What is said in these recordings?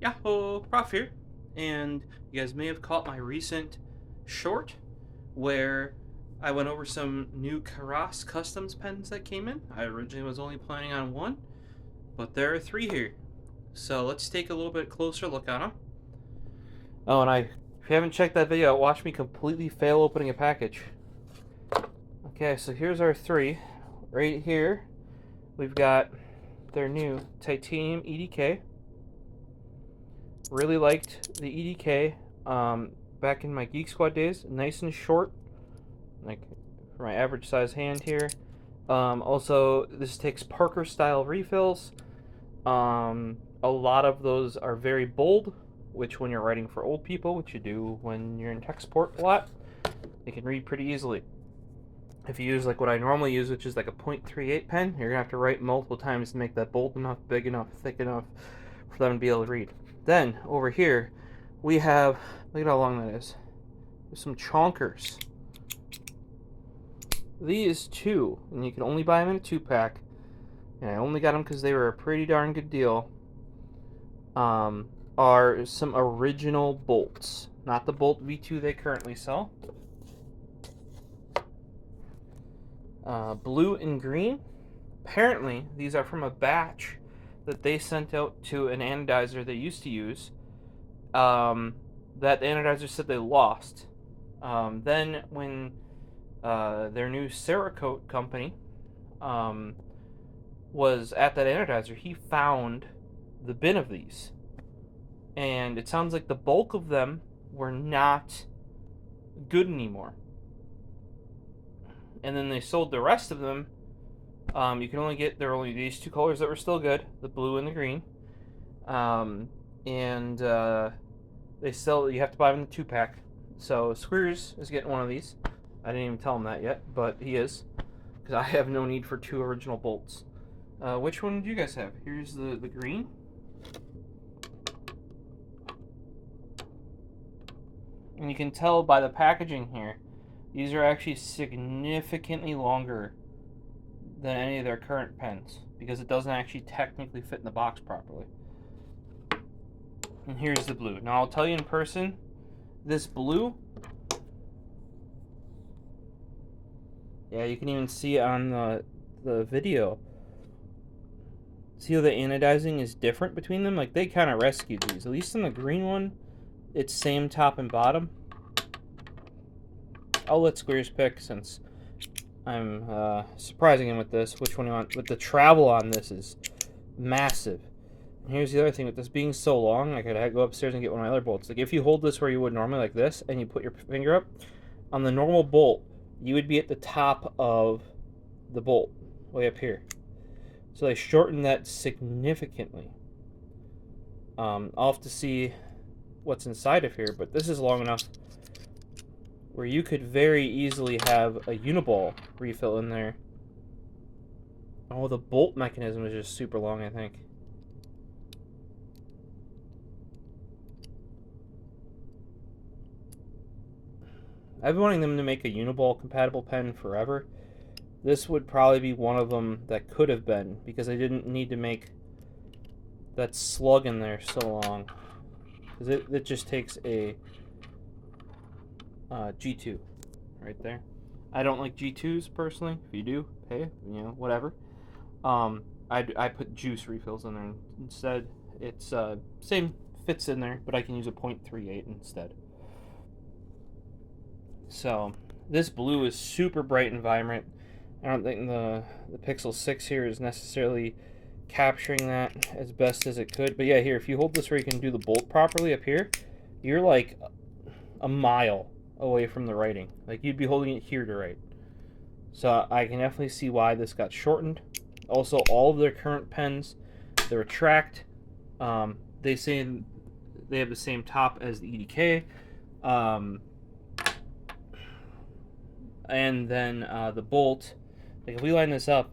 Yahoo! Prof here, and you guys may have caught my recent short where I went over some new Karas Kustoms pens that came in. I originally was only planning on one, but there are three here. So let's take a little bit closer look at them. Oh, and if you haven't checked that video out, watch me completely fail opening a package. Okay, so here's our three. Right here, we've got their new titanium EDK. Really liked the EDK back in my Geek Squad days. Nice and short, like for my average size hand here. Also, this takes Parker style refills. A lot of those are very bold, which when you're writing for old people, which you do when you're in tech support a lot, they can read pretty easily. If you use like what I normally use, which is like a .38 pen, you're gonna have to write multiple times to make that bold enough, big enough, thick enough for them to be able to read. Then over here we have, look at how long that is. There's some chonkers. These two, and you can only buy them in a 2-pack, and I only got them because they were a pretty darn good deal, are some original bolts. Not the Bolt V2 they currently sell. Blue and green. Apparently, these are from a batch that they sent out to an anodizer they used to use. That the anodizer said they lost. Then when their new Cerakote company was at that anodizer, he found the bin of these. And it sounds like the bulk of them were not good anymore. And then they sold the rest of them. You can only get, there are only these two colors that were still good, the blue and the green. They sell, you have to buy them in the 2-pack. So Squeers is getting one of these. I didn't even tell him that yet, but he is, because I have no need for 2 original bolts. Which one do you guys have? Here's the green. And you can tell by the packaging here, these are actually significantly longer than any of their current pens, because it doesn't actually technically fit in the box properly. And here's the blue. Now I'll tell you in person, this blue, yeah, you can even see it on the video. See how the anodizing is different between them? Like, they kind of rescued these. At least on the green one, it's same top and bottom. I'll let Squares pick since I'm surprising him with this. Which one you want? But the travel on this is massive. And here's the other thing, with this being so long, I could go upstairs and get one of my other bolts. Like, if you hold this where you would normally, like this, and you put your finger up, on the normal bolt, you would be at the top of the bolt, way up here. So they shortened that significantly. I'll have to see what's inside of here, but this is long enough where you could very easily have a Uniball refill in there. Oh, the bolt mechanism is just super long, I think. I've been wanting them to make a Uniball compatible pen forever. This would probably be one of them that could have been, because I didn't need to make that slug in there so long. Because it just takes a G2 right there. I don't like G2s personally. If you do, hey, whatever. I put juice refills in there instead. It's same fits in there, but I can use a .38 instead. So this blue is super bright and vibrant. I don't think the Pixel 6 here is necessarily capturing that as best as it could. But yeah, here, if you hold this where you can do the bolt properly up here, you're like a mile away from the writing. Like, you'd be holding it here to write. So I can definitely see why this got shortened. Also, all of their current pens, they retract. They say they have the same top as the EDK. And then the bolt, like, if we line this up,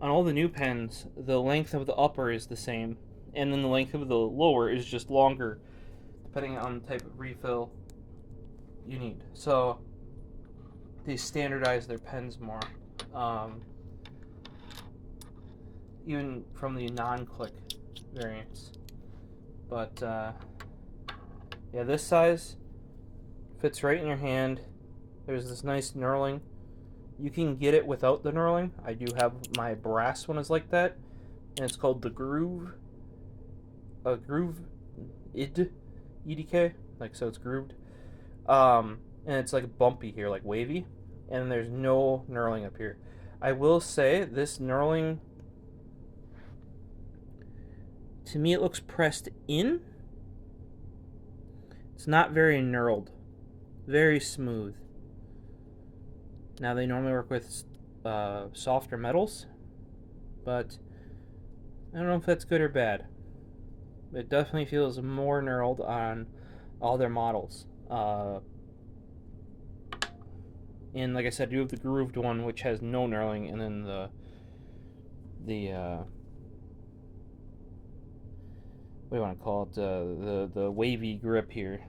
on all the new pens, the length of the upper is the same, and then the length of the lower is just longer, depending on the type of refill you need. So they standardize their pens more, even from the non-click variants. But yeah, this size fits right in your hand. There's this nice knurling. You can get it without the knurling. I do have my brass one is like that, and it's called the Groove. Groove EDK, like, so it's grooved. And it's like bumpy here, like wavy, and there's no knurling up here. I will say this knurling, to me, it looks pressed in. It's not very knurled, very smooth. Now they normally work with softer metals, but I don't know if that's good or bad. It definitely feels more knurled on all their models. And like I said, I do have the grooved one, which has no knurling, and then the what do you want to call it? The wavy grip here,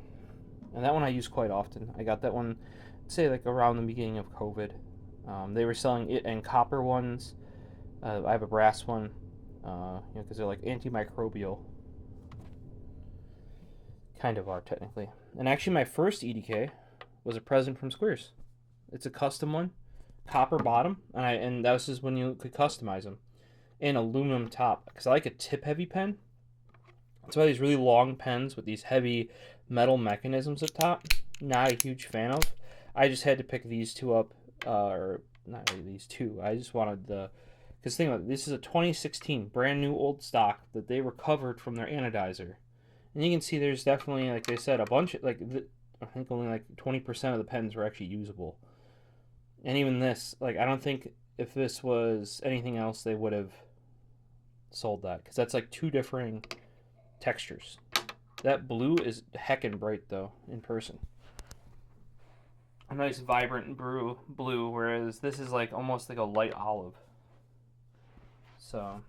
and that one I use quite often. I got that one, say, like around the beginning of COVID. They were selling it and copper ones. I have a brass one, because they're like antimicrobial. Kind of are, technically. And actually, my first EDK was a present from Squares. It's a custom one, copper bottom, and that was just when you could customize them, and aluminum top, because I like a tip-heavy pen. That's why these really long pens with these heavy metal mechanisms up top, not a huge fan of. I just had to pick these two up, or not really these two. I just wanted because think about it, this is a 2016 brand new old stock that they recovered from their anodizer, and you can see there's definitely, like they said, a bunch of, I think only like 20% of the pens were actually usable. And even this, like, I don't think if this was anything else they would have sold that, because that's like two differing textures. That blue is heckin' bright though in person. A nice vibrant blue, whereas this is like almost like a light olive. So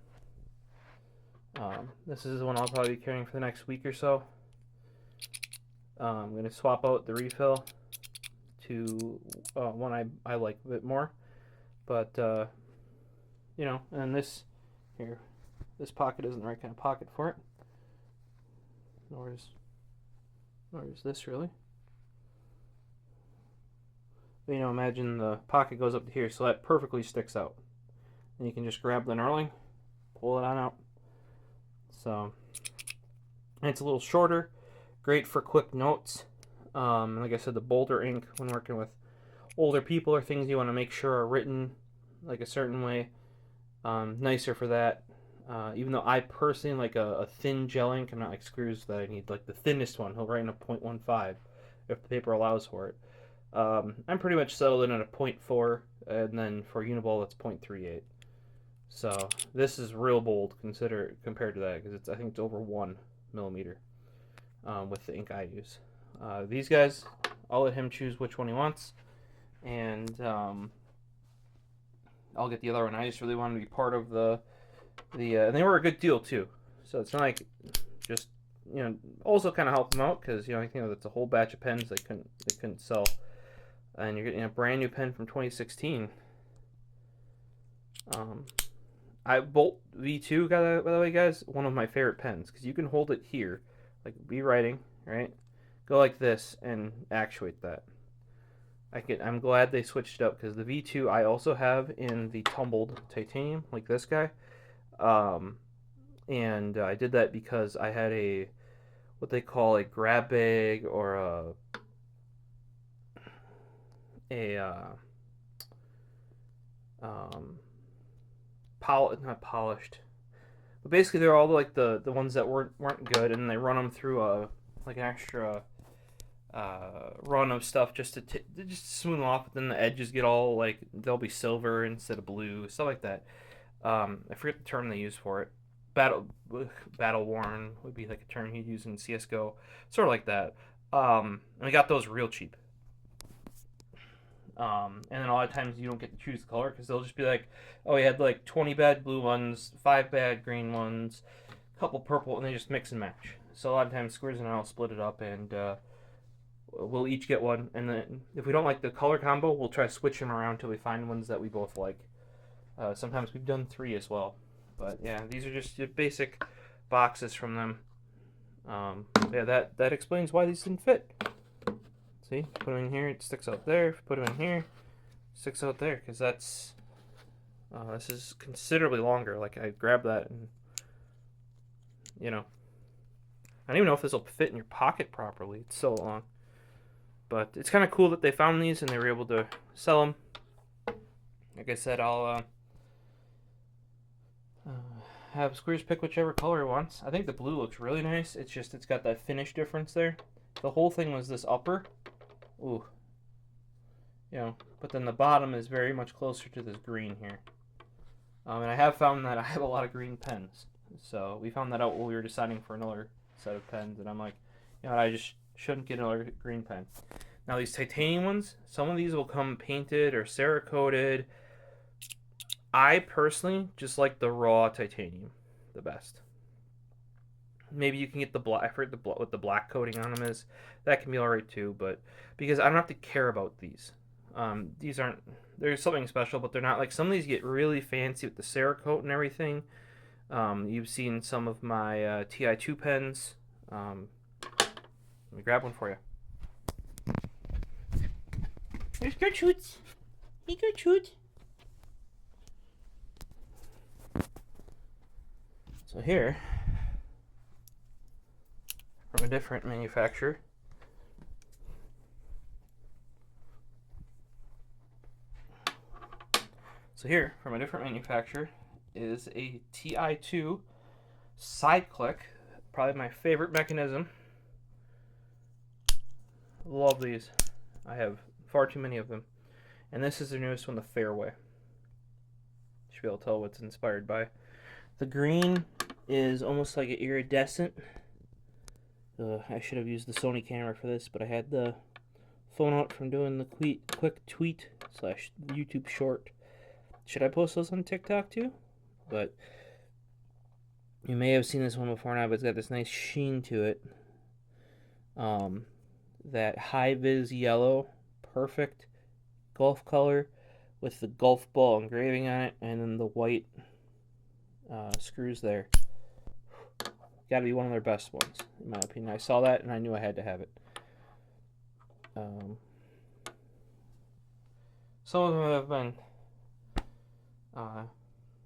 this is the one I'll probably be carrying for the next week or so. I'm going to swap out the refill to one I like a bit more. But, and this pocket isn't the right kind of pocket for it. Nor is this really. But, imagine the pocket goes up to here, so that perfectly sticks out. And you can just grab the knurling, pull it on out. So, and it's a little shorter, great for quick notes. Like I said, the bolder ink when working with older people or things you want to make sure are written like a certain way, nicer for that. Even though I personally like a thin gel ink, I'm not like Screws that I need like the thinnest one. He'll write in a 0.15 if the paper allows for it. I'm pretty much settled in at a 0.4, and then for Uniball that's 0.38. So this is real bold compared to that, because I think it's over 1 millimeter with the ink I use. These guys, I'll let him choose which one he wants, and I'll get the other one. I just really wanted to be part of the and they were a good deal too. So it's not like just also kind of help them out, because I think that's a whole batch of pens they couldn't sell, and you're getting a brand new pen from 2016. Bolt V2, by the way, guys, one of my favorite pens, because you can hold it here, like be writing, right? Go like this and actuate that. I'm glad they switched it up, because the V2 I also have in the tumbled titanium, like this guy. And I did that because I had what they call a grab bag, or not polished, but basically they're all like the ones that weren't good, and they run them through an extra run of stuff just to smooth them off, but then the edges get all like, they'll be silver instead of blue, stuff like that. I forget the term they use for it. Battle worn would be like a term you'd use in CS:GO, sort of like that. And I got those real cheap. And then a lot of times you don't get to choose the color, because they'll just be like, oh, you had like 20 bad blue ones, 5 bad green ones, a couple purple, and they just mix and match. So a lot of times Squares and I'll split it up, and we'll each get one, and then if we don't like the color combo, we'll try to switch them around until we find ones that we both like. Sometimes we've done 3 as well. But yeah, these are just your basic boxes from them. Yeah, that explains why these didn't fit. See, put them in here, it sticks out there. Put them in here, it sticks out there, because that's this is considerably longer. Like, I grabbed that and, you know, I don't even know if this will fit in your pocket properly. It's so long. But it's kind of cool that they found these and they were able to sell them. Like I said, I'll have Squeers pick whichever color he wants. I think the blue looks really nice. It's just, it's got that finish difference there. The whole thing was this upper. Ooh. You know, but then the bottom is very much closer to this green here. And I have found that I have a lot of green pens. So we found that out when we were deciding for another set of pens. And I'm like, you know what, I just shouldn't get another green pen. Now these titanium ones, some of these will come painted or Cerakoted. I personally just like the raw titanium the best. Maybe you can get the black. I forget what the black coating on them is. That can be alright too, but because I don't have to care about these. These aren't. There's something special, but they're not like some of these get really fancy with the Cerakote and everything. You've seen some of my TI2 pens. Let me grab one for you. There's Gertrude. Hey, Gertrude. So here, from a different manufacturer, is a TI2 side click. Probably my favorite mechanism. Love these. I have far too many of them. And this is the newest one, the Fairway. You should be able to tell what it's inspired by. The green is almost like an iridescent. I should have used the Sony camera for this, but I had the phone out from doing the quick tweet / YouTube short. Should I post those on TikTok too? But you may have seen this one before now, but it's got this nice sheen to it. That high-vis yellow, perfect golf color with the golf ball engraving on it, and then the white screws there. Gotta be one of their best ones, in my opinion. I saw that and I knew I had to have it. Some of them have been.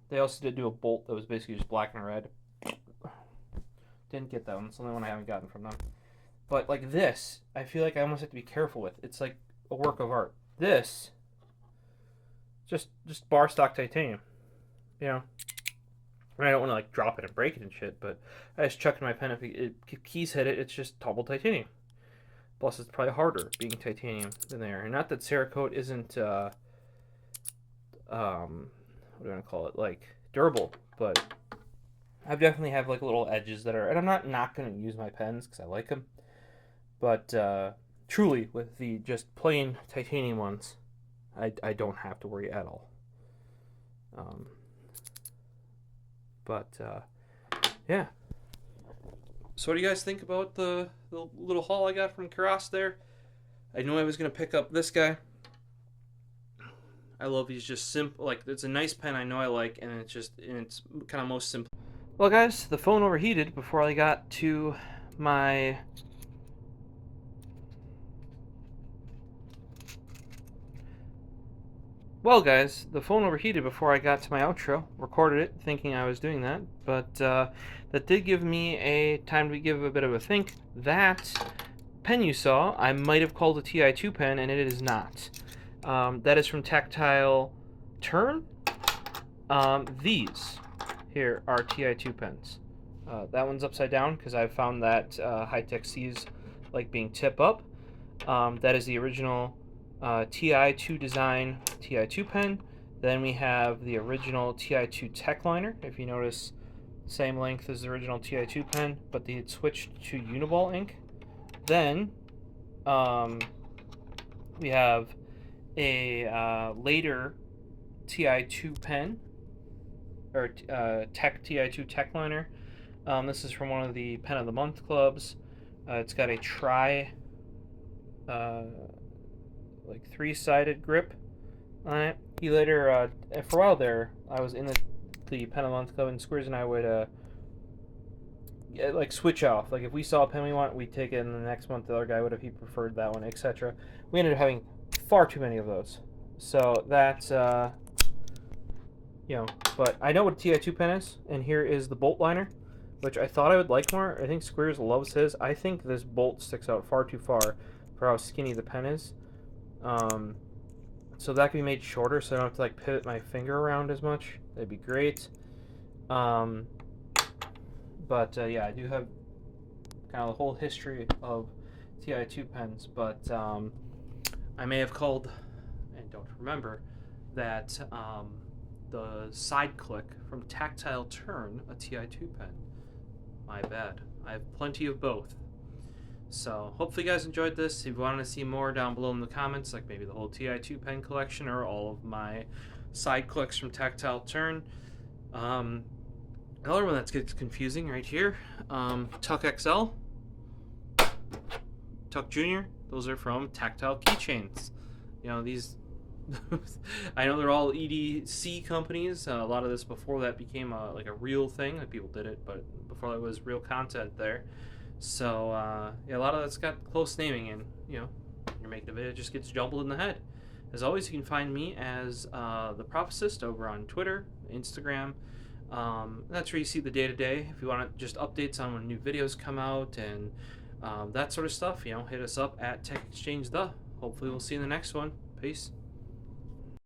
They also did do a Bolt that was basically just black and red. Didn't get that one. It's the only one I haven't gotten from them. But like this, I feel like I almost have to be careful with. It's like a work of art. This, just bar stock titanium, you know. I don't want to like drop it and break it and shit, but I just chuck in my pen. If keys hit it, it's just double titanium. Plus, it's probably harder being titanium than they are. And not that Cerakote isn't, what do I want to call it, like durable, but I definitely have like little edges that are, and I'm not going to use my pens because I like them, but truly with the just plain titanium ones, I don't have to worry at all. Yeah. So what do you guys think about the little haul I got from Karas there? I knew I was going to pick up this guy. I love these, just simple, like it's a nice pen I know I like, and it's kind of most simple. Well guys, the phone overheated before I got to my outro. Recorded it thinking I was doing that, but that did give me a time to give a bit of a think. That pen you saw, I might have called a TI2 pen, and it is not. That is from Tactile Turn. These here are TI2 pens. That one's upside down because I've found that Hi-Tec-C's like being tip up. That is the original TI2 design TI2 pen. Then we have the original TI2 Techliner. If you notice, same length as the original TI2 pen, but they had switched to Uniball ink. Then we have a later TI2 pen, or TI2 Techliner. This is from one of the Pen of the Month clubs. It's got a like 3-sided grip on it. He later, for a while there, I was in the Pen of the Month club, and Squeers and I would like switch off. Like if we saw a pen we want, we'd take it, and the next month the other guy would have he preferred that one, etc. We ended up having far too many of those. So that's you know, but I know what a TI2 pen is, and here is the Bolt liner, which I thought I would like more. I think Squares loves his. I think this Bolt sticks out far too far for how skinny the pen is. So that can be made shorter, so I don't have to like pivot my finger around as much. That'd be great. Yeah, I do have kind of the whole history of TI2 pens, but I may have called, and don't remember, that the side click from Tactile Turn a TI2 pen. My bad. I have plenty of both. So hopefully you guys enjoyed this. If you want to see more, down below in the comments, like maybe the whole TI2 pen collection or all of my side clicks from Tactile Turn. Another one that gets confusing right here, Tuck XL, Tuck Junior. Those are from Tactile Keychains. You know, these I know they're all EDC companies. A lot of this before that became like a real thing. Like people did it, but before that was real content there. So yeah, a lot of that's got close naming, and you know, when you're making a video, it just gets jumbled in the head. As always, you can find me as TheProfosist over on Twitter, Instagram. That's where you see the day-to-day. If you want just updates on when new videos come out and that sort of stuff, you know, hit us up at Tech Exchange. Hopefully we'll see you in the next one. Peace.